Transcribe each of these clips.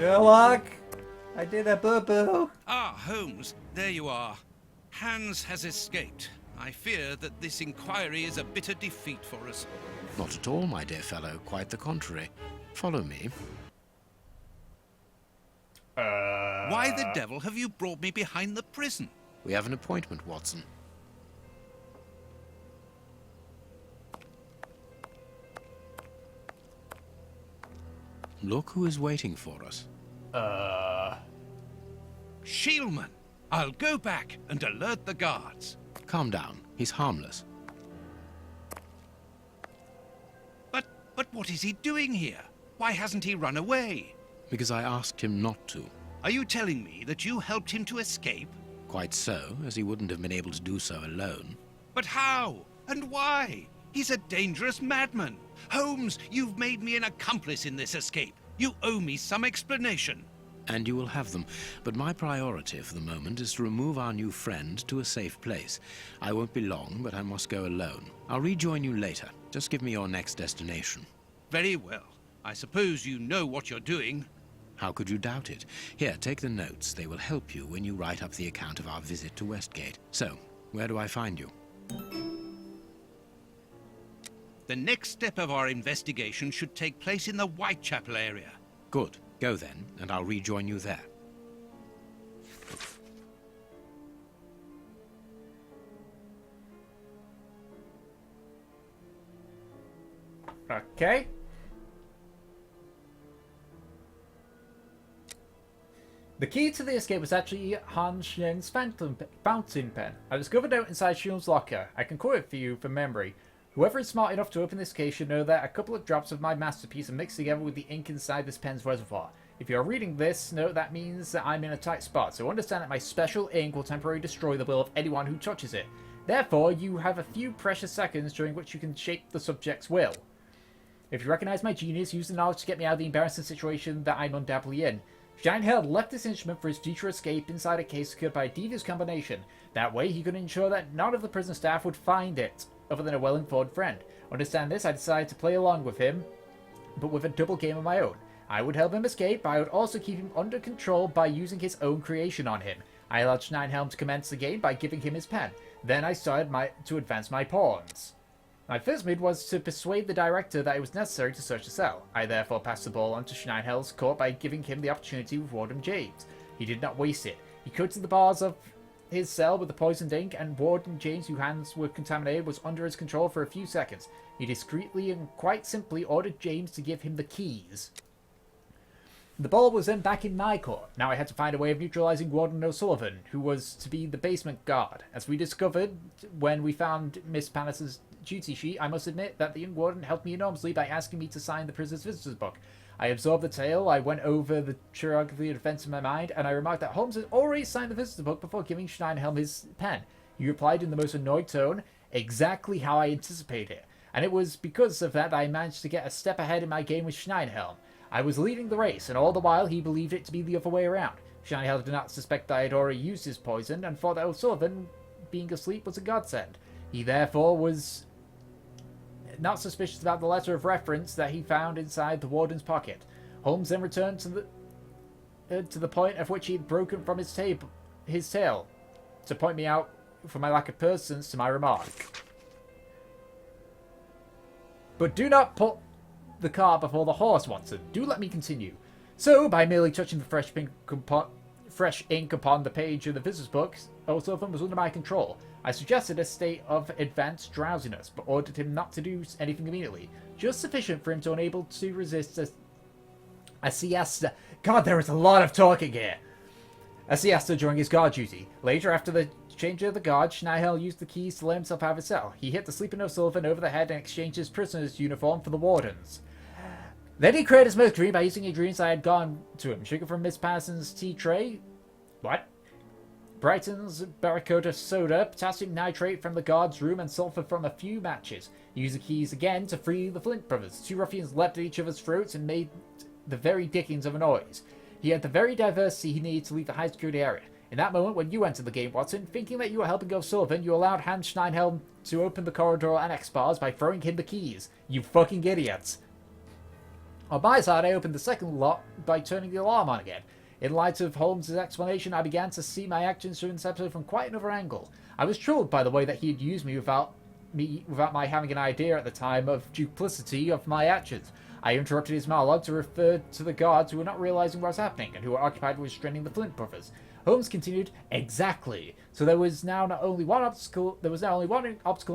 Sherlock! I did a boo-boo! Ah, Holmes, there you are. Hans has escaped. I fear that this inquiry is a bitter defeat for us. Not at all, my dear fellow. Quite the contrary. Follow me. Why the devil have you brought me behind the prison? We have an appointment, Watson. Look who is waiting for us. Shieldman! I'll go back and alert the guards. Calm down. He's harmless. But what is he doing here? Why hasn't he run away? Because I asked him not to. Are you telling me that you helped him to escape? Quite so, as he wouldn't have been able to do so alone. But how? And why? He's a dangerous madman. Holmes, you've made me an accomplice in this escape. You owe me some explanation. And you will have them. But my priority for the moment is to remove our new friend to a safe place. I won't be long, but I must go alone. I'll rejoin you later. Just give me your next destination. Very well. I suppose you know what you're doing. How could you doubt it? Here, take the notes. They will help you when you write up the account of our visit to Westgate. So, where do I find you? The next step of our investigation should take place in the Whitechapel area. Good. Go then, and I'll rejoin you there. Okay. The key to the escape was actually Han Shen's fountain pen. I discovered a note inside Shun's locker. I can quote it for you from memory. Whoever is smart enough to open this case should know that a couple of drops of my masterpiece are mixed together with the ink inside this pen's reservoir. If you're reading this note, that means that I'm in a tight spot, so understand that my special ink will temporarily destroy the will of anyone who touches it. Therefore, you have a few precious seconds during which you can shape the subject's will. If you recognize my genius, use the knowledge to get me out of the embarrassing situation that I'm undoubtedly in. Scheinheld left this instrument for his future escape inside a case secured by a devious combination. That way, he could ensure that none of the prison staff would find it, other than a well-informed friend. Understand this, I decided to play along with him, but with a double game of my own. I would help him escape, but I would also keep him under control by using his own creation on him. I allowed Scheinhelm to commence the game by giving him his pen. Then I started to advance my pawns. My first move was to persuade the director that it was necessary to search the cell. I therefore passed the ball on to Scheinhelm's court by giving him the opportunity with Warden James. He did not waste it. He coated the bars of his cell with the poisoned ink, and Warden James, whose hands were contaminated, was under his control for a few seconds. He discreetly and quite simply ordered James to give him the keys. The ball was then back in my court. Now I had to find a way of neutralizing Warden O'Sullivan, who was to be the basement guard. As we discovered when we found Miss Panis's duty sheet, I must admit that the young warden helped me enormously by asking me to sign the prisoner's visitor's book. I absorbed the tale, I went over the choreography of defense in my mind, and I remarked that Holmes had already signed the visitor's book before giving Scheinhelm his pen. He replied in the most annoyed tone, exactly how I anticipated it. And it was because of that I managed to get a step ahead in my game with Scheinhelm. I was leading the race, and all the while he believed it to be the other way around. Scheinhelm did not suspect that I had already used his poison, and thought that O'Sullivan, being asleep, was a godsend. He therefore was not suspicious about the letter of reference that he found inside the warden's pocket. Holmes then returned to the point at which he had broken from his tail, to point me out for my lack of persistence to my remark. But do not put the cart before the horse, Watson. Do let me continue. So, by merely touching the fresh ink upon the page of the visitor's book, O'Sullivan was under my control. I suggested a state of advanced drowsiness, but ordered him not to do anything immediately. Just sufficient for him to unable to resist a siesta. God, there is a lot of talking here. A siesta during his guard duty. Later, after the change of the guard, Schneihel used the keys to let himself out of his cell. He hit the sleeping O'Sullivan over the head and exchanged his prisoner's uniform for the warden's. Then he created his mercury by using ingredients I had gone to him. Sugar from Miss Patterson's tea tray. What? Brighton's barracuda soda, potassium nitrate from the guard's room, and sulfur from a few matches. He used the keys again to free the Flint brothers. Two ruffians leapt at each other's throats and made the very dickens of a noise. He had the very diversity he needed to leave the high security area. In that moment, when you entered the game, Watson, thinking that you were helping O'Sullivan, you allowed Hans Scheinhelm to open the corridor annex bars by throwing him the keys. You fucking idiots. On my side, I opened the second lock by turning the alarm on again. In light of Holmes' explanation, I began to see my actions during this episode from quite another angle. I was troubled by the way that he had used me without my having an idea at the time of duplicity of my actions. I interrupted his monologue to refer to the guards who were not realizing what was happening and who were occupied with restraining the Flint brothers. Holmes continued, exactly. So there was now only one obstacle in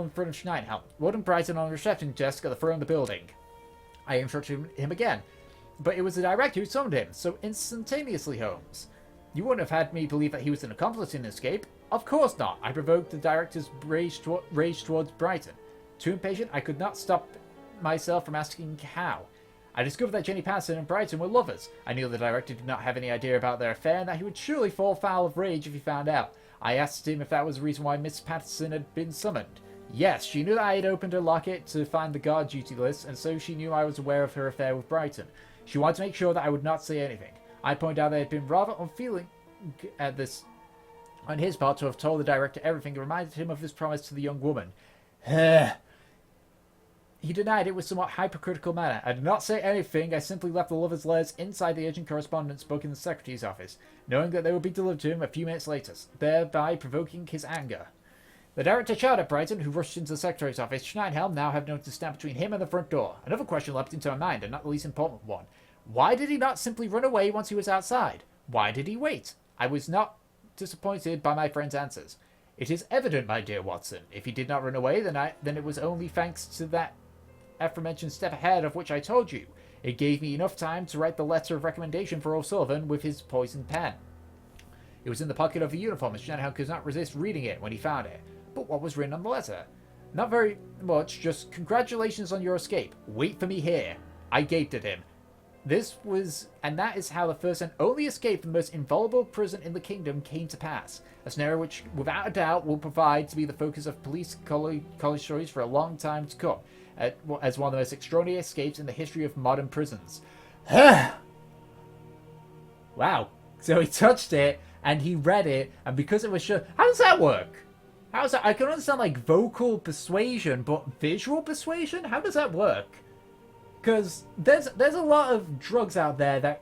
front of Schneiderhelm, Wood and Brighton on the reception desk at the front of the building. I interrupted him again. But it was the director who summoned him, so instantaneously, Holmes. You wouldn't have had me believe that he was an accomplice in the escape. Of course not. I provoked the director's rage towards Brighton. Too impatient, I could not stop myself from asking how. I discovered that Jenny Patterson and Brighton were lovers. I knew the director did not have any idea about their affair and that he would surely fall foul of rage if he found out. I asked him if that was the reason why Miss Patterson had been summoned. Yes, she knew that I had opened her locket to find the guard duty list, and so she knew I was aware of her affair with Brighton. She wanted to make sure that I would not say anything. I pointed out that it had been rather unfeeling at this on his part to have told the director everything and reminded him of his promise to the young woman. He denied it with somewhat hypocritical manner. I did not say anything, I simply left the lovers' letters inside the urgent correspondence book in the secretary's office, knowing that they would be delivered to him a few minutes later, thereby provoking his anger. The director shouted at Brighton, who rushed into the secretary's office. Schneiderhelm now had nothing to stand between him and the front door. Another question leapt into my mind, and not the least important one. Why did he not simply run away once he was outside? Why did he wait? I was not disappointed by my friend's answers. It is evident, my dear Watson. If he did not run away, then it was only thanks to that aforementioned step ahead of which I told you. It gave me enough time to write the letter of recommendation for O'Sullivan with his poisoned pen. It was in the pocket of the uniform, and Schneiderhelm could not resist reading it when he found it. But what was written on the letter? Not very much, just congratulations on your escape. Wait for me here. I gaped at him. And that is how the first and only escape from the most inviolable prison in the kingdom came to pass. A scenario which, without a doubt, will provide to be the focus of police college stories for a long time to come, as one of the most extraordinary escapes in the history of modern prisons. Wow. So he touched it, and he read it, and because it was shown... How does that work? How's that? I can understand, like, vocal persuasion, but visual persuasion? How does that work? Because there's a lot of drugs out there that,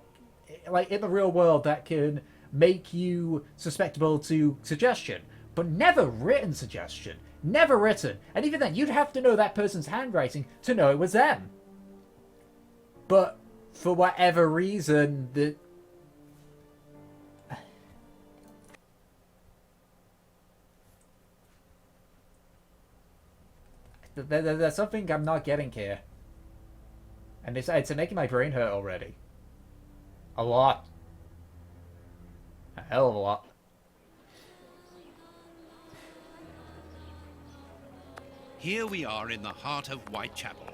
like, in the real world that can make you susceptible to suggestion, but never written suggestion. Never written. And even then, you'd have to know that person's handwriting to know it was them. But for whatever reason, there's something I'm not getting here. And it's making my brain hurt already. A lot. A hell of a lot. Here we are in the heart of Whitechapel.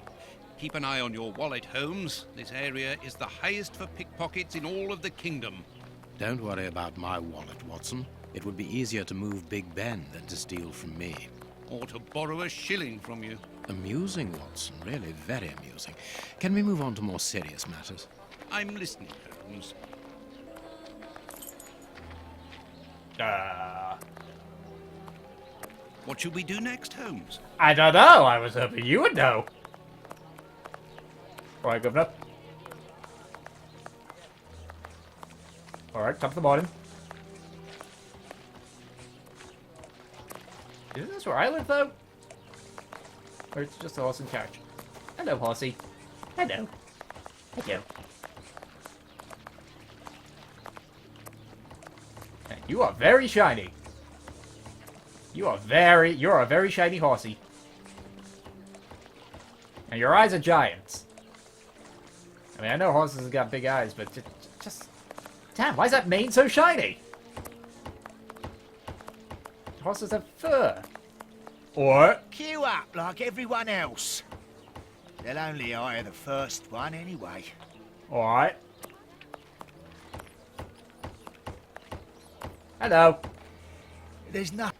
Keep an eye on your wallet, Holmes. This area is the highest for pickpockets in all of the kingdom. Don't worry about my wallet, Watson. It would be easier to move Big Ben than to steal from me. Or to borrow a shilling from you. Amusing, Watson. Really very amusing. Can we move on to more serious matters? I'm listening, Holmes. What should we do next, Holmes? I don't know. I was hoping you would know. Alright, Governor. Alright, top of the morning. Isn't this where I live, though? Or it's just a horse and carriage? Hello, horsey. Hello. Hello. And you are very shiny. You're a very shiny horsey. And your eyes are giants. I mean, I know horses have got big eyes, but just... Damn, why is that mane so shiny? Horses have fur. Or... Queue up like everyone else. They'll only hire the first one anyway. Alright. Hello. There's nothing.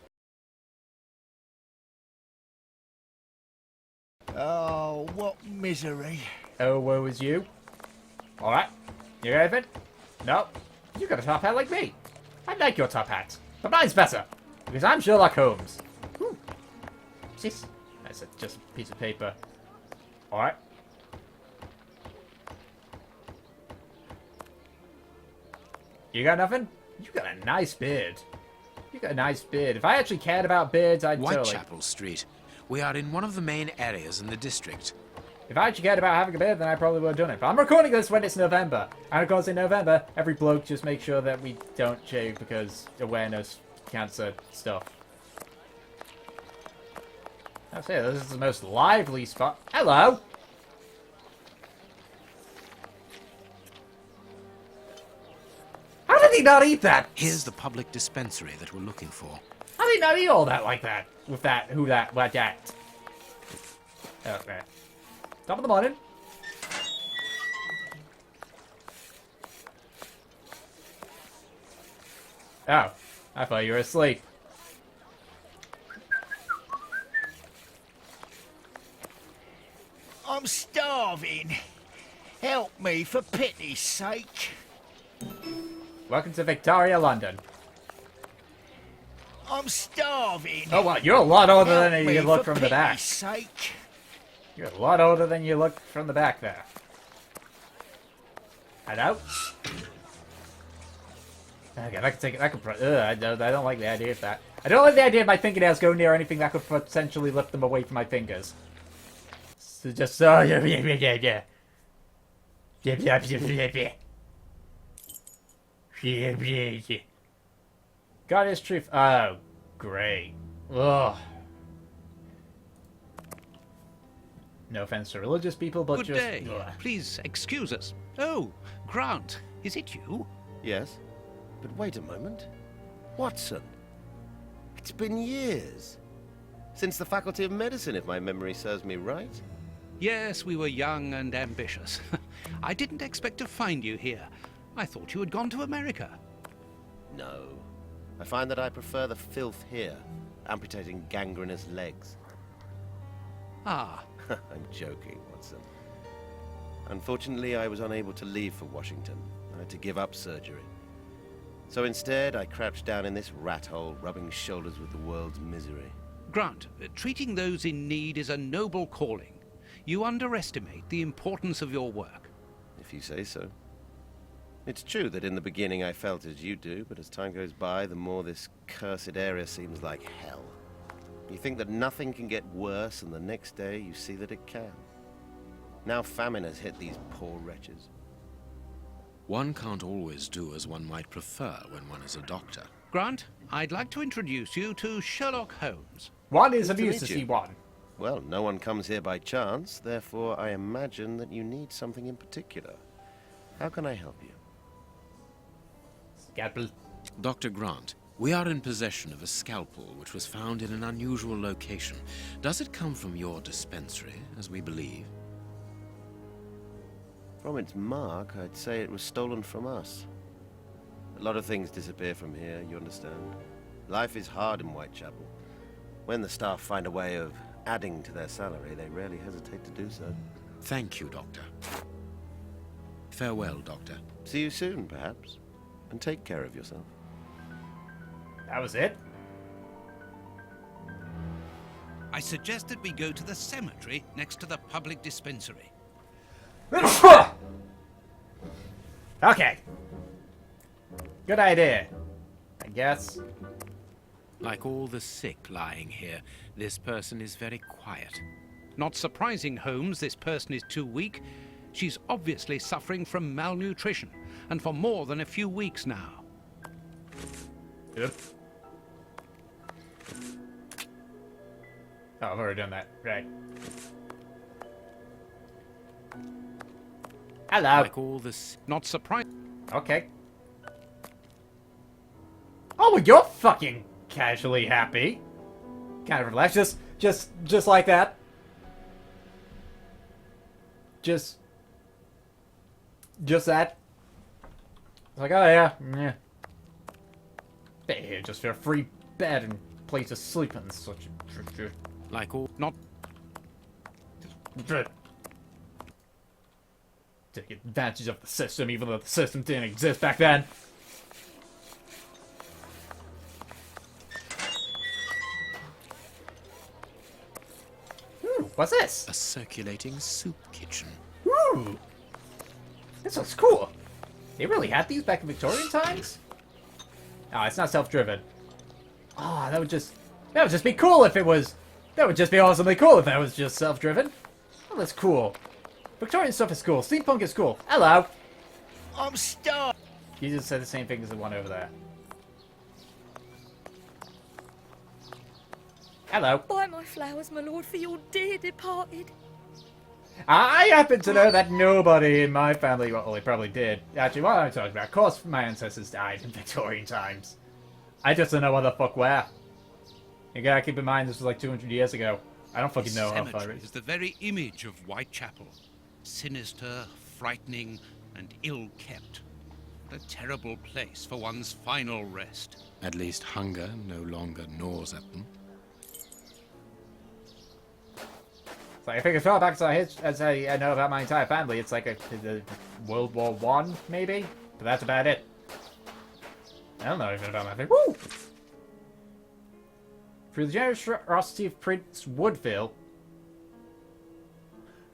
Oh, what misery. Oh, woe is you. Alright. You got anything? No. You got a top hat like me. I like your top hat. But mine's better. Because I'm Sherlock Holmes. Whew. What's this? That's just a piece of paper. Alright. You got nothing? You got a nice beard. You got a nice beard. If I actually cared about beards, I'd totally... Whitechapel Street. We are in one of the main areas in the district. If I actually cared about having a beard, then I probably would have done it. But I'm recording this when it's November. And of course, in November, every bloke just make sure that we don't shave because awareness, cancer, stuff. I'll say this is the most lively spot. Hello! How did he not eat that? Here's the public dispensary that we're looking for. How did he not eat all that like that? With that, who that, what that? Okay. Top of the morning. Oh, I thought you were asleep. I'm starving. Help me, for pity's sake. Welcome to Victoria, London. I'm starving. Oh, well, you're a lot older Help than me, you look for from the back. pity's sake. You're a lot older than you look from the back there. Hello? Okay, I can take it. I can. I don't like the idea of that. I don't like the idea of my fingernails going near anything that could potentially lift them away from my fingers. So just so yeah. God is truth. Oh, great. Ugh. No offense to religious people, but Good just... day. Ugh. Please excuse us. Oh, Grant, is it you? Yes, but wait a moment. Watson. It's been years. Since the Faculty of Medicine, if my memory serves me right. Yes, we were young and ambitious. I didn't expect to find you here. I thought you had gone to America. No. I find that I prefer the filth here, amputating gangrenous legs. Ah, I'm joking, Watson. Unfortunately, I was unable to leave for Washington. I had to give up surgery. So instead, I crouched down in this rat hole, rubbing shoulders with the world's misery. Grant, treating those in need is a noble calling. You underestimate the importance of your work. If you say so. It's true that in the beginning I felt as you do, but as time goes by, the more this cursed area seems like hell. You think that nothing can get worse, and the next day you see that it can. Now famine has hit these poor wretches. One can't always do as one might prefer when one is a doctor. Grant, I'd like to introduce you to Sherlock Holmes. One is Nice to amused to meet see you. one. Well, no one comes here by chance, therefore I imagine that you need something in particular. How can I help you? Scalpel. Dr. Grant, we are in possession of a scalpel which was found in an unusual location. Does it come from your dispensary, as we believe? From its mark, I'd say it was stolen from us. A lot of things disappear from here, you understand. Life is hard in Whitechapel. When the staff find a way of adding to their salary, they rarely hesitate to do so. Thank you, Doctor. Farewell, Doctor. See you soon, perhaps. And take care of yourself. That was it? I suggest that we go to the cemetery next to the public dispensary. Okay. Good idea. I guess. Like all the sick lying here, this person is very quiet. Not surprising, Holmes, this person is too weak. She's obviously suffering from malnutrition, and for more than a few weeks now. Yep. Oh, I've already done that. Right. Hello. Like all this. Not surprising. Okay. Oh, well, you're fucking casually happy. Kind of relaxed. Just like that. Just that. It's like, oh yeah. Stay here just for a free bed and place to sleep and such. Like all. Not. Take advantage of the system, even though the system didn't exist back then. Ooh, what's this? A circulating soup kitchen. Ooh, this looks cool. They really had these back in Victorian times? Oh, it's not self-driven. Oh, that would just be cool if it was. That would just be awesomely cool if that was just self-driven. Oh, that's cool. Victorian stuff is cool. Steampunk is cool. Hello. I'm stuck. You just said the same thing as the one over there. Hello. Buy my flowers, my lord, for your dear departed. I happen to know that nobody in my family, well, they probably did. Actually, what am I talking about? Of course my ancestors died in Victorian times. I just don't know what the fuck where. You gotta keep in mind this was like 200 years ago. I don't fucking know how far Cemetery it is is. the very image of Whitechapel. Sinister, frightening, and ill-kept. What a terrible place for one's final rest. At least hunger no longer gnaws at them. So I think as far back as I know about my entire family, it's like the World War One, maybe? But that's about it. I don't know anything about my family. Woo! Through the generosity of Prince Woodville,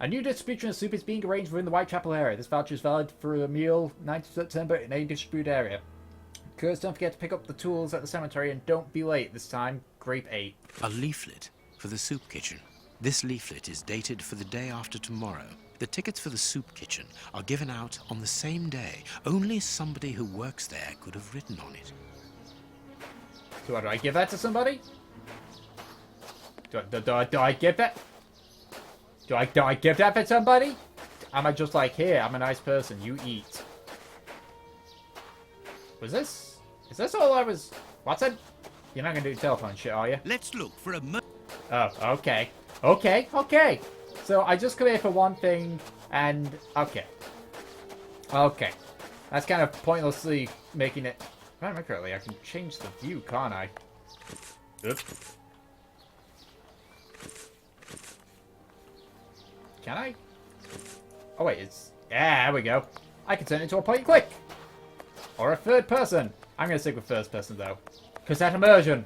a new distribution of soup is being arranged within the Whitechapel area. This voucher is valid for a meal 9th September in any distributed area. Curs, don't forget to pick up the tools at the cemetery and don't be late this time. Grape 8. A leaflet for the soup kitchen. This leaflet is dated for the day after tomorrow. The tickets for the soup kitchen are given out on the same day. Only somebody who works there could have written on it. So what, do I give that to somebody? Do I give that? Do I give that to somebody? Am I just like, here, I'm a nice person, you eat? Is this all I was... Watson? You're not gonna do telephone shit, are you? Let's look for a Oh, okay. Okay. So I just come here for one thing, and... Okay. That's kind of pointlessly making it... If I remember correctly, I can change the view, can't I? Oops. Can I? Oh wait, it's... Yeah, there we go. I can turn it into a point and click. Or a third person. I'm going to stick with first person though. Because that immersion.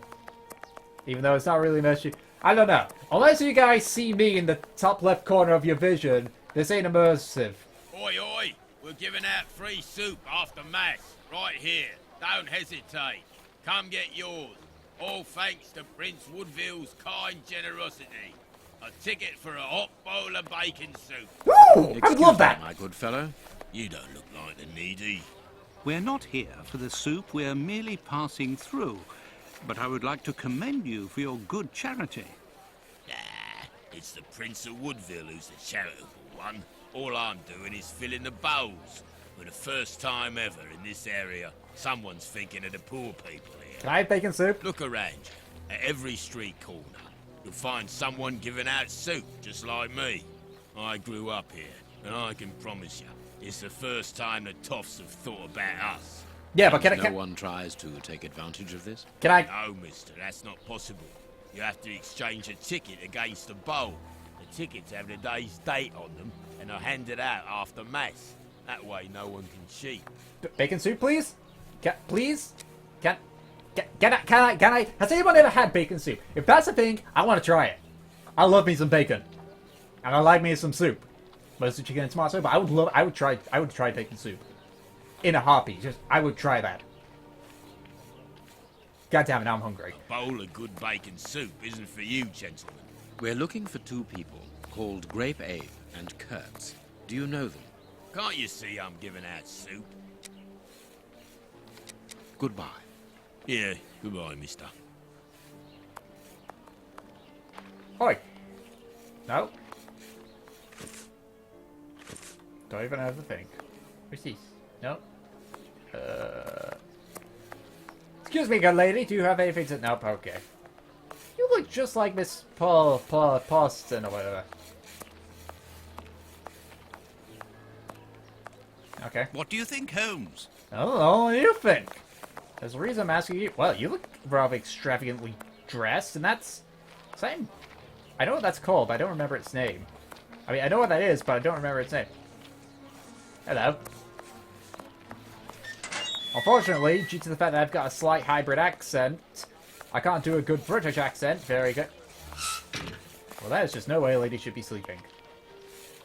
Even though it's not really immersion. I don't know. Unless you guys see me in the top left corner of your vision, this ain't immersive. Oi, oi! We're giving out free soup after Mass, right here. Don't hesitate. Come get yours. All thanks to Prince Woodville's kind generosity. A ticket for a hot bowl of bacon soup. Woo! I would love that! My good fellow. You don't look like the needy. We're not here for the soup, we're merely passing through. But I would like to commend you for your good charity. Nah, it's the Prince of Woodville who's the charitable one. All I'm doing is filling the bowls. For the first time ever in this area, someone's thinking of the poor people here. Can I have bacon soup? Look around you. At every street corner, you'll find someone giving out soup just like me. I grew up here, and I can promise you, it's the first time the toffs have thought about us. Yeah, but can I... No one tries to take advantage of this? Can I... No, mister, that's not possible. You have to exchange a ticket against a bowl. The tickets have the day's date on them, and are handed out after Mass. That way no one can cheat. Bacon soup, please? Please? Can I? Has anyone ever had bacon soup? If that's a thing, I want to try it. I love me some bacon. And I like me some soup. Mostly chicken and tomato, but I would try bacon soup. In a heartbeat. I would try that. God damn it, now I'm hungry. A bowl of good bacon soup isn't for you, gentlemen. We're looking for two people called Grape Abe and Kurtz. Do you know them? Can't you see I'm giving out soup? Goodbye. Yeah, goodbye, mister. Oi. No. Don't even have to think. What's this? No. Excuse me, good lady. Do you have anything to... Nope, okay. You look just like Miss Pauston or whatever. Okay. What do you think, Holmes? I don't know. What do you think? There's a reason I'm asking you. Well, you look rather extravagantly dressed, and that's... Same. I know what that's called, but I don't remember its name. I mean, I know what that is, but I don't remember its name. Hello. Unfortunately, due to the fact that I've got a slight hybrid accent, I can't do a good British accent. Very good. Well, there's just no way a lady should be sleeping.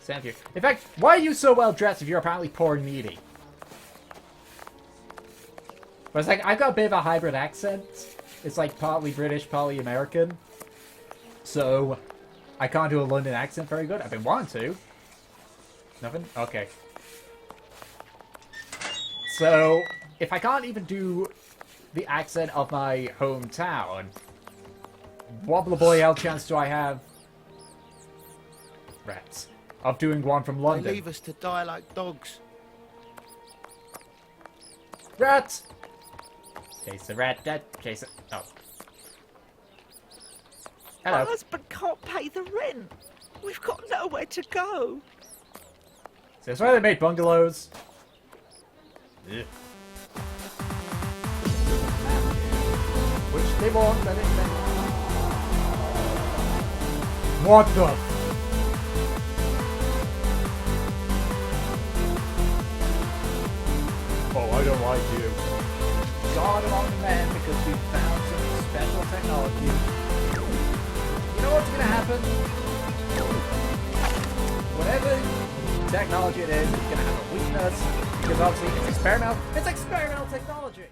Thank you. In fact, why are you so well dressed if you're apparently poor and needy? But it's like, I've got a bit of a hybrid accent. It's like partly British, partly American. So, I can't do a London accent very good. I've been wanting to. Nothing? Okay. So, if I can't even do the accent of my hometown, what the boy hell chance do I have? Rats. Of doing one from They London. leave us to die like dogs. Rats! Chase the rat, dead. Chase it. Oh. Hello. My husband can't pay the rent. We've got nowhere to go. So that's why they made bungalows. Ugh. Which they want, but it. What the? Oh, I don't like you. God among men because we found some special technology. You know what's gonna happen? Whatever technology it is, it's gonna have a weakness because obviously it's experimental. It's experimental technology.